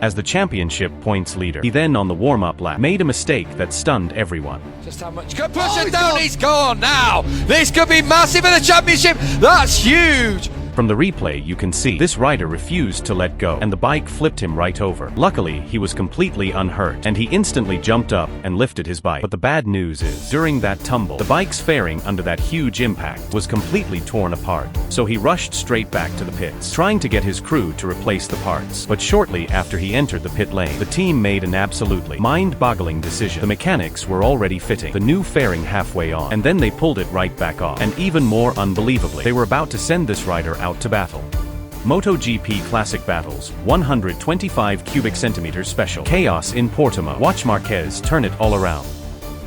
as the championship points leader. He then, on the warm-up lap, made a mistake that stunned everyone. Just how much? Go push it down, he's gone now! This could be massive in the championship! That's huge! From the replay you can see, this rider refused to let go, and the bike flipped him right over. Luckily, he was completely unhurt, and he instantly jumped up and lifted his bike. But the bad news is, during that tumble, the bike's fairing under that huge impact was completely torn apart. So he rushed straight back to the pits, trying to get his crew to replace the parts. But shortly after he entered the pit lane, the team made an absolutely mind-boggling decision. The mechanics were already fitting the new fairing halfway on, and then they pulled it right back off. And even more unbelievably, they were about to send this rider out to battle. MotoGP Classic Battles, 125 cubic centimeters special. Chaos in Portimao. Watch Marquez turn it all around.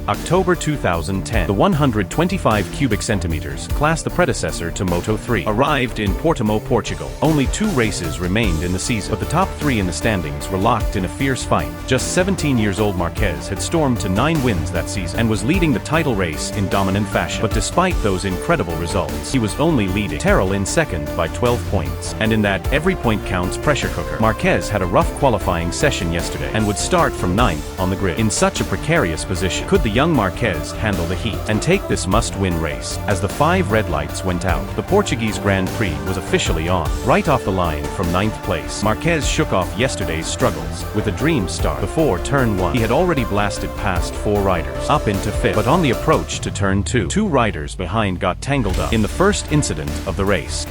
October 2010. The 125 cubic centimeters class, the predecessor to Moto3, arrived in Portimao, Portugal. Only 2 races remained in the season, but the top 3 in the standings were locked in a fierce fight. Just 17 years old Marquez had stormed to 9 wins that season and was leading the title race in dominant fashion. But despite those incredible results, he was only leading Terrell in second by 12 points. And in that every point counts pressure cooker, Marquez had a rough qualifying session yesterday and would start from 9th on the grid. In such a precarious position, could the young Marquez handle the heat and take this must-win race? As the 5 red lights went out, the Portuguese Grand Prix was officially on. Right off the line from 9th place, Marquez shook off yesterday's struggles with a dream start. Before turn 1, he had already blasted past 4 riders up into 5th, but on the approach to turn 2, 2 riders behind got tangled up in the first incident of the race.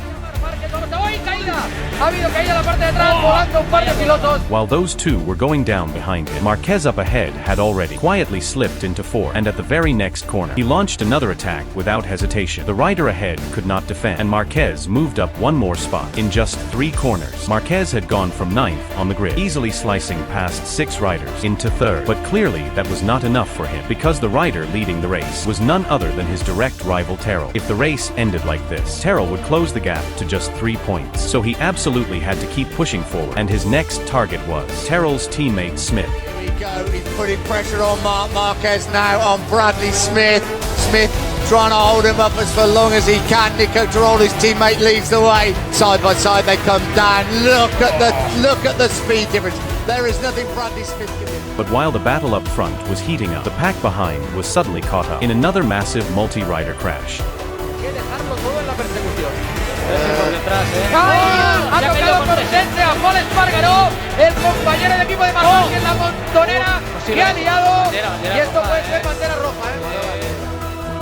While those 2 were going down behind him, Marquez up ahead had already quietly slipped into 4, and at the very next corner, he launched another attack without hesitation. The rider ahead could not defend, and Marquez moved up 1 more spot. In just 3 corners, Marquez had gone from 9th on the grid, easily slicing past 6 riders into 3rd. But clearly that was not enough for him, because the rider leading the race was none other than his direct rival Terrell. If the race ended like this, Terrell would close the gap to just 3 points. So he absolutely had to keep pushing forward, and his next target was Terrell's teammate Smith. Here we go, he's putting pressure on Marquez now, on Bradley Smith. Smith trying to hold him up as for long as he can. Nico Tirol, his teammate, leads the way. Side by side they come down. Look at the speed difference. There is nothing Bradley Smith can do. But while the battle up front was heating up, the pack behind was suddenly caught up in another massive multi-rider crash. Ha tocado por Sense a Paul Espargaró, el compañero de equipo de Marquez en la montonera que ha liado, y esto puede ser bandera roja.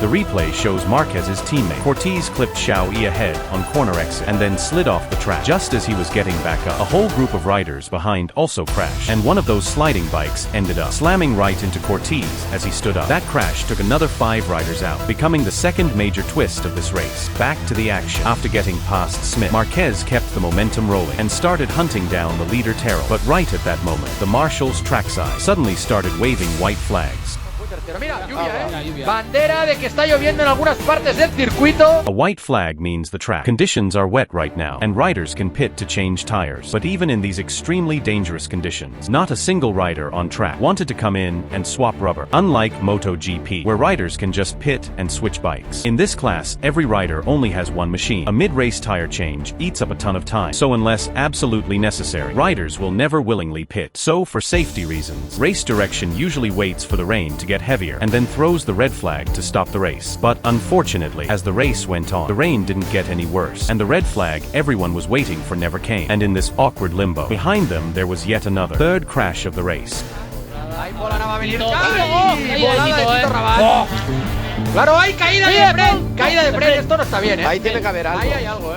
The replay shows Marquez's teammate Cortez clipped Xiao ahead on corner exit and then slid off the track. Just as he was getting back up, a whole group of riders behind also crashed, and one of those sliding bikes ended up slamming right into Cortez as he stood up. That crash took another 5 riders out, becoming the second major twist of this race. Back to the action. After getting past Smith, Marquez kept the momentum rolling and started hunting down the leader Terrell. But right at that moment, the marshals trackside suddenly started waving white flags. Mira, lluvia, bandera de que está lloviendo en algunas partes del circuito. A white flag means the track conditions are wet right now, and riders can pit to change tires. But even in these extremely dangerous conditions, not a single rider on track wanted to come in and swap rubber. Unlike MotoGP, where riders can just pit and switch bikes. In this class, every rider only has 1 machine. A mid-race tire change eats up a ton of time, so unless absolutely necessary, riders will never willingly pit. So for safety reasons, race direction usually waits for the rain to get heavier and then throws the red flag to stop the race. But unfortunately, as the race went on, the rain didn't get any worse, and the red flag everyone was waiting for never came. And in this awkward limbo, behind them there was yet another 3rd crash of the race. Claro, hay caída de Fred, esto no está bien, Ahí tiene que haber algo. Ahí hay algo,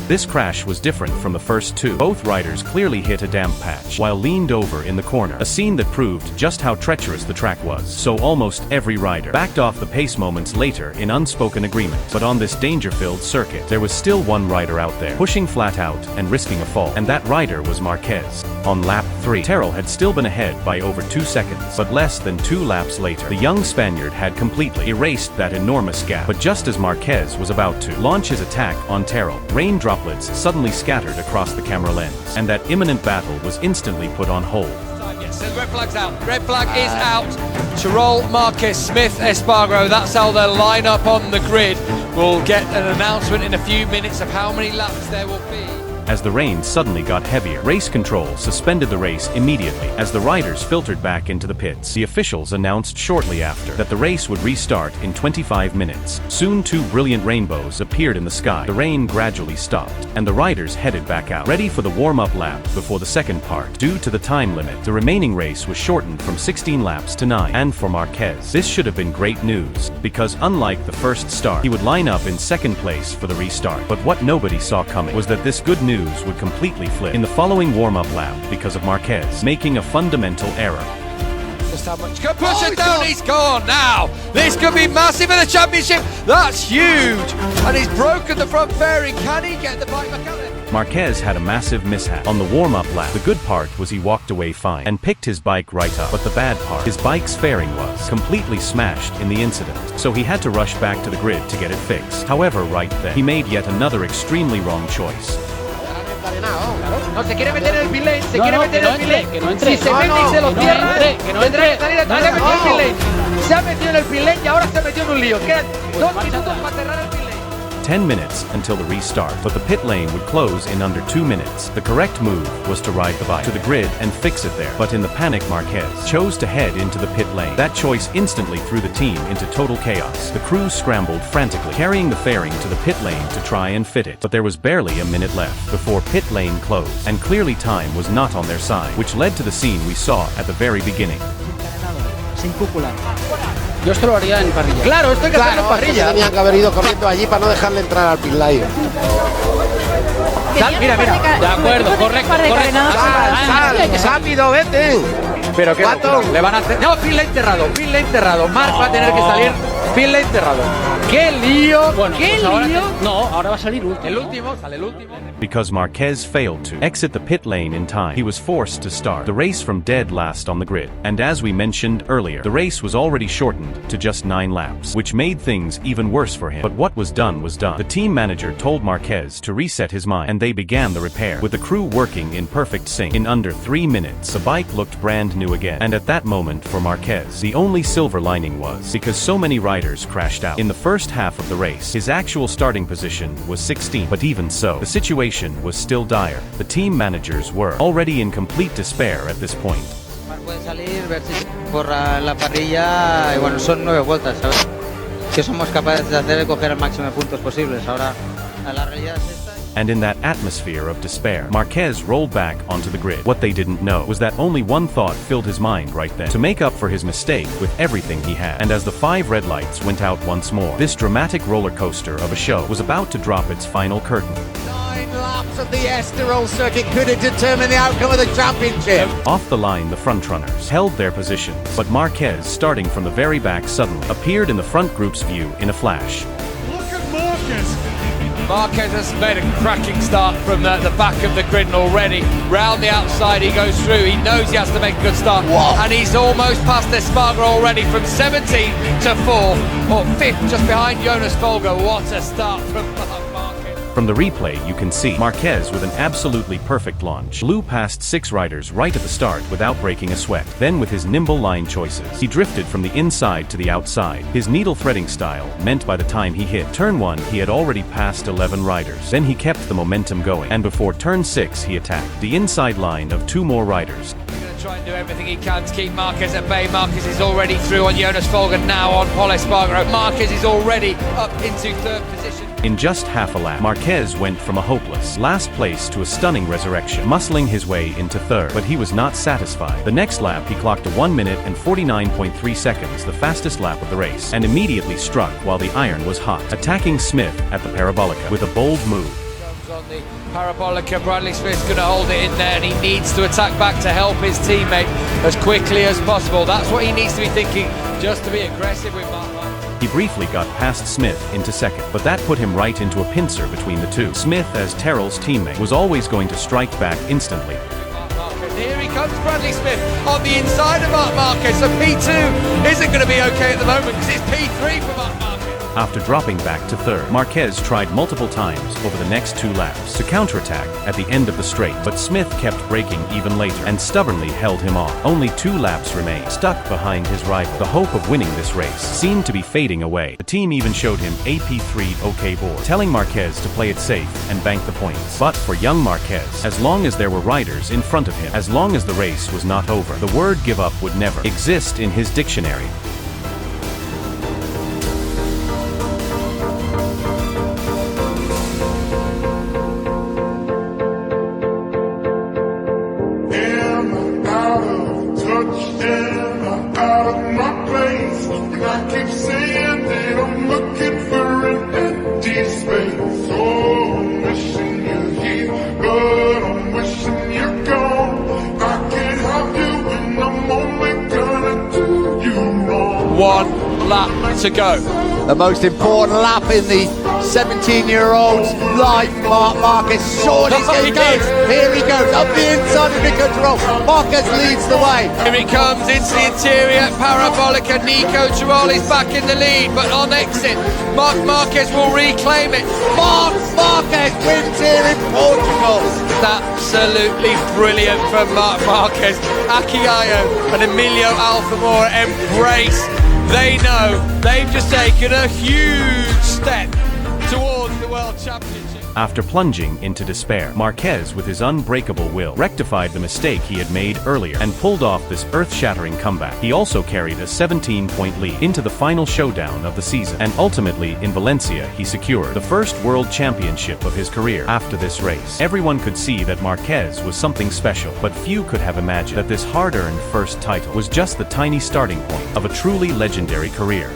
This crash was different from the first 2. Both riders clearly hit a damp patch while leaned over in the corner, a scene that proved just how treacherous the track was. So almost every rider backed off the pace moments later in unspoken agreement. But on this danger-filled circuit, there was still one rider out there, pushing flat out and risking a fall, and that rider was Marquez. On lap 3, Terrell had still been ahead by over 2 seconds, but less than 2 laps later, the young Spaniard had completely erased that enormous gap. But just as Marquez was about to launch his attack on Terrell, rain droplets suddenly scattered across the camera lens, and that imminent battle was instantly put on hold. Yes, the red flag's out. Red flag is out. Tirol, Marquez, Smith, Espargaro. That's how they'll line up on the grid. We'll get an announcement in a few minutes of how many laps there will be. as the rain suddenly got heavier. Race control suspended the race immediately as the riders filtered back into the pits. The officials announced shortly after that the race would restart in 25 minutes. Soon 2 brilliant rainbows appeared in the sky. The rain gradually stopped, and the riders headed back out, ready for the warm-up lap before the second part. Due to the time limit, the remaining race was shortened from 16 laps to 9. And for Marquez, this should have been great news, because unlike the first start, he would line up in second place for the restart. But what nobody saw coming was that this good news would completely flip in the following warm-up lap because of Marquez making a fundamental error. Just how much? Go push it down, he's gone now. This could be massive in the championship. That's huge. And he's broken the front fairing. Can he get the bike back out there? Marquez had a massive mishap on the warm-up lap. The good part was he walked away fine and picked his bike right up. But the bad part, his bike's fairing was completely smashed in the incident, so he had to rush back to the grid to get it fixed. However, right then, he made yet another extremely wrong choice. No, se quiere meter en el pit lane, se quiere meter en el pit lane. Si se mete y se lo cierra, tendrá que salir atrás. Se ha metido en el pit lane. Se ha metido en el pit lane y ahora se ha metido en un lío. Quedan 2 minutos para cerrar el pit lane. 10 minutes until the restart, but the pit lane would close in under 2 minutes. The correct move was to ride the bike to the grid and fix it there. But in the panic, Marquez chose to head into the pit lane. That choice instantly threw the team into total chaos. The crew scrambled frantically, carrying the fairing to the pit lane to try and fit it. But there was barely a minute left before pit lane closed, and clearly time was not on their side, which led to the scene we saw at the very beginning. Sin cúpula. Yo esto lo haría en parrilla. Claro, esto hay que hacerlo en parrilla. Tenían que haber ido corriendo allí para no dejarle entrar al pit lane. Sal, mira. De acuerdo, correcto. Sal, rápido, vete. Pero que le van a hacer. No, pit lane cerrado. Marc va a tener que salir. Pit lane cerrado. ¡Qué lío! Bueno, ¡Qué pues lío! ahora va a salir último. El último, sale el último. Because Marquez failed to exit the pit lane in time, he was forced to start the race from dead last on the grid. And as we mentioned earlier, the race was already shortened to just 9 laps, which made things even worse for him. But what was done was done. The team manager told Marquez to reset his mind, and they began the repair, with the crew working in perfect sync. In under 3 minutes, the bike looked brand new again. And at that moment for Marquez, the only silver lining was, because so many riders crashed out in the first half of the race, his actual starting position was 16. But even so, the situation was still dire. The team managers were already in complete despair at this point. Puede salir, ver si por la parrilla y bueno, son 9 vueltas, ¿sabes? ¿Qué somos capaces de hacer? Coger el máximo de puntos posibles. Ahora, la realidad es esta. And in that atmosphere of despair, Marquez rolled back onto the grid. What they didn't know was that only one thought filled his mind right then: to make up for his mistake with everything he had. And as the 5 red lights went out once more, this dramatic roller coaster of a show was about to drop its final curtain. 9 laps of the Estoril circuit could have determined the outcome of the championship. Off the line, the frontrunners held their positions, but Marquez, starting from the very back, suddenly appeared in the front group's view in a flash. Look at Marquez. Marquez has made a cracking start from the back of the grid, and already round the outside he goes through. He knows he has to make a good start. Whoa. And he's almost past Espargaro already, from 17 to 4, or 5th, just behind Jonas Folger. What a start from Marquez. From the replay, you can see Marquez with an absolutely perfect launch blew past 6 riders right at the start without breaking a sweat. Then with his nimble line choices, he drifted from the inside to the outside. His needle threading style meant by the time he hit turn 1, he had already passed 11 riders. Then he kept the momentum going, and before turn 6, he attacked the inside line of 2 more riders. He's going to try and do everything he can to keep Marquez at bay. Marquez is already through on Jonas Folger, now on Pol Espargaro. Marquez is already up into 3rd position. In just half a lap, Marquez went from a hopeless last place to a stunning resurrection, muscling his way into 3rd. But he was not satisfied. The next lap, he clocked a 1 minute and 49.3 seconds, the fastest lap of the race, and immediately struck while the iron was hot, attacking Smith at the Parabolica with a bold move. On the Parabolica, Bradley Smith's going to hold it in there, and he needs to attack back to help his teammate as quickly as possible. That's what he needs to be thinking, just to be aggressive with Mark. He briefly got past Smith into 2nd, but that put him right into a pincer between the two. Smith, as Terrell's teammate, was always going to strike back instantly. Here he comes, Bradley Smith, on the inside of Marc Marquez. So P2 isn't going to be okay at the moment, because it's P3 for Marc Marquez. After dropping back to third, Marquez tried multiple times over the next 2 laps to counterattack at the end of the straight, but Smith kept braking even later and stubbornly held him off. Only 2 laps remained, stuck behind his rival. The hope of winning this race seemed to be fading away. The team even showed him a P3 OK board, telling Marquez to play it safe and bank the points. But for young Marquez, as long as there were riders in front of him, as long as the race was not over, the word give up would never exist in his dictionary. One lap to go. The most important lap in the 17-year-old's life, Marc Marquez. Surely he goes. Here he goes, up the inside of the control. Marquez leads the way. Here he comes into the interior, Parabolica. Nico Giroli's back in the lead, but on exit, Marc Marquez will reclaim it. Marc Marquez wins here in Portugal. Absolutely brilliant from Marc Marquez. Akiayo and Emilio Alfamora embrace. They know they've just taken a huge step towards the World Championship. After plunging into despair, Marquez, with his unbreakable will, rectified the mistake he had made earlier and pulled off this earth-shattering comeback. He also carried a 17-point lead into the final showdown of the season, and ultimately in Valencia he secured the first World Championship of his career. After this race, everyone could see that Marquez was something special, but few could have imagined that this hard-earned first title was just the tiny starting point of a truly legendary career.